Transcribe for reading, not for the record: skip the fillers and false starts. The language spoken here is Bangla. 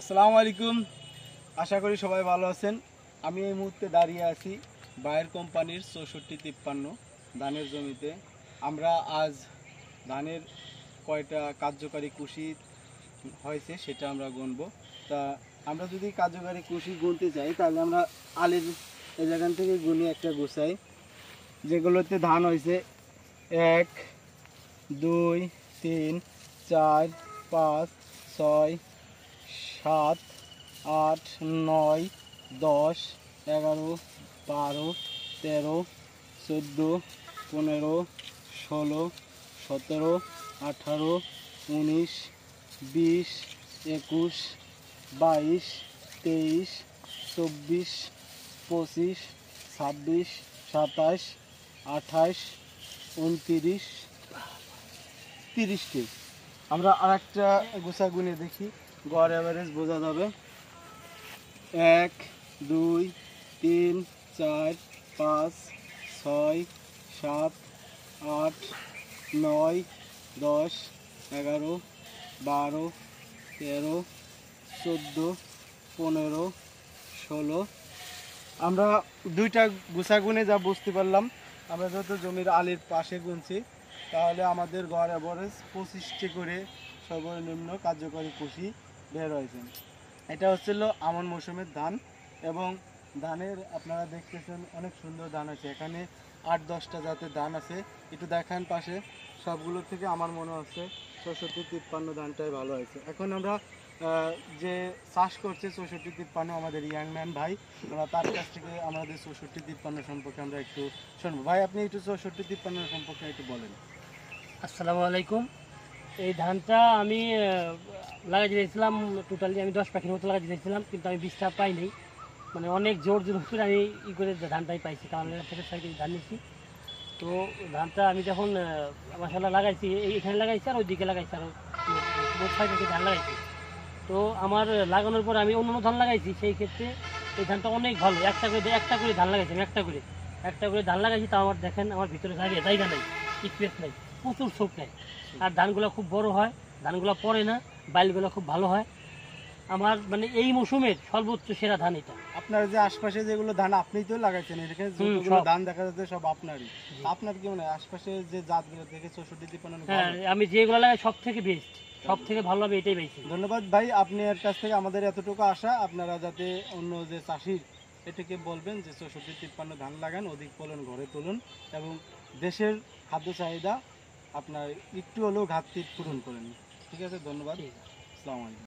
আসসালামু আলাইকুম। আশা করি সবাই ভালো আছেন। আমি এই মুহূর্তে দাঁড়িয়ে আছি বায়ার কোম্পানির ৬৪-৫৩ ধানের জমিতে। আমরা আজ ধানের কয়টা কার্যকারী কুশি হয়েছে সেটা আমরা গুনব। তা আমরা যদি কার্যকারী কুশি গুনতে চাই তাহলে আমরা আলির এই জায়গান থেকে গুনি একটা গুছাই, যেগুলোতে ধান হয়েছে ১, ২, ৩, ৪, ৫, ৬, ৭, ৮, ৯, ১০, ১১, ১২, ১৩, ১৪, ১৫, ১৬, ১৭, ১৮, ১৯, ২০, ২১, ২২, ২৩, ২৪, ২৫, ২৬, ২৭, ২৮, ২৯, ৩০টি। আমরা আরেকটা গোছা গুনে দেখি, গড় অ্যাভারেজ বোঝা যাবে। ১, ২, ৩, ৪, ৫, ৬, ৭, ৮, ৯, ১০, ১১, ১২, ১৩, ১৪, ১৫, ১৬। আমরা দুইটা গোছা গুনে যা বুঝতে পারলাম, আমরা যত জমির আলির পাশে গুনছি তাহলে আমাদের গড় অ্যাভারেজ ২৫টি করে সর্বনিম্ন কার্যকরী কুশি বের হয়েছে। এটা হচ্ছিল আমন মৌসুমের ধান, এবং ধানের আপনারা দেখতেছেন অনেক সুন্দর ধান আছে। এখানে ৮-১০টা জাতের ধান আছে, একটু দেখান পাশে। সবগুলো থেকে আমার মনে হচ্ছে ৬৪-৫৩ ধানটাই ভালো হয়েছে। এখন আমরা যে চাষ করছে ৬৪-৫৩ আমাদের ইয়াংম্যান ভাই, আমরা তার কাছ থেকে আমাদের ৬৪-৫৩ সম্পর্কে আমরা একটু শুনবো। ভাই, আপনি একটু ৬৪-৫৩ সম্পর্কে একটু বলেন। আসসালামু আলাইকুম। এই ধানটা আমি লাগাই দিয়েছিলাম, টোটালি আমি 10 পাখির মতো লাগাই দিয়েছিলাম, কিন্তু আমি 20টা পাই নাই। মানে অনেক জোর করে আমি করে ধানটাই পাইছি, কারণ থেকে 6 কেজি ধান নিচ্ছি। তো ধানটা আমি যখন মাসাল্লাহ লাগাইছি, এইখানে লাগাইছি আর ওইদিকে লাগাইছি, আর 6 কেজি ধান লাগাইছি। তো আমার লাগানোর পর আমি অন্য ধান লাগাইছি, সেই ক্ষেত্রে এই ধানটা অনেক ভালো। একটা করে ধান লাগাইছি, আমি একটা করে ধান লাগাইছি। তা আমার দেখেন, আমার ভিতরে জায়গা নাই, স্পেস নাই, প্রচুর শোক নেয়। আর ধানগুলো খুব বড় হয়, ধানগুলো পড়ে না, বাইলগুলো খুব ভালো হয়। আমার মানে এই মৌসুমের সর্বোচ্চ সেরা ধান এটা। আপনার যে আশপাশে যেগুলো ধান আপনিই তো লাগাইছেন, এখানে যতগুলো ধান দেখা যাচ্ছে সব আপনারই। আপনার কি মনে হয় আশপাশে যে জাতগুলো থেকে ৬৪-৫৩? হ্যাঁ, আমি যেগুলো লাগাই সব থেকে বেস্ট, সব থেকে ভালো হবে এটাই পাইছি। ধন্যবাদ ভাই, আপনার কাছ থেকে আমাদের এতটুকু আশা। আপনারা যাতে অন্য যে চাষির এটাকে বলবেন যে ৬৪-৫৩ ধান লাগান, অধিক ফলন ঘরে তুলুন, এবং দেশের খাদ্য চাহিদা আপনার একটু হলেও ঘাটতি পূরণ করেন। ঠিক আছে, ধন্যবাদ। আসসালামু আলাইকুম।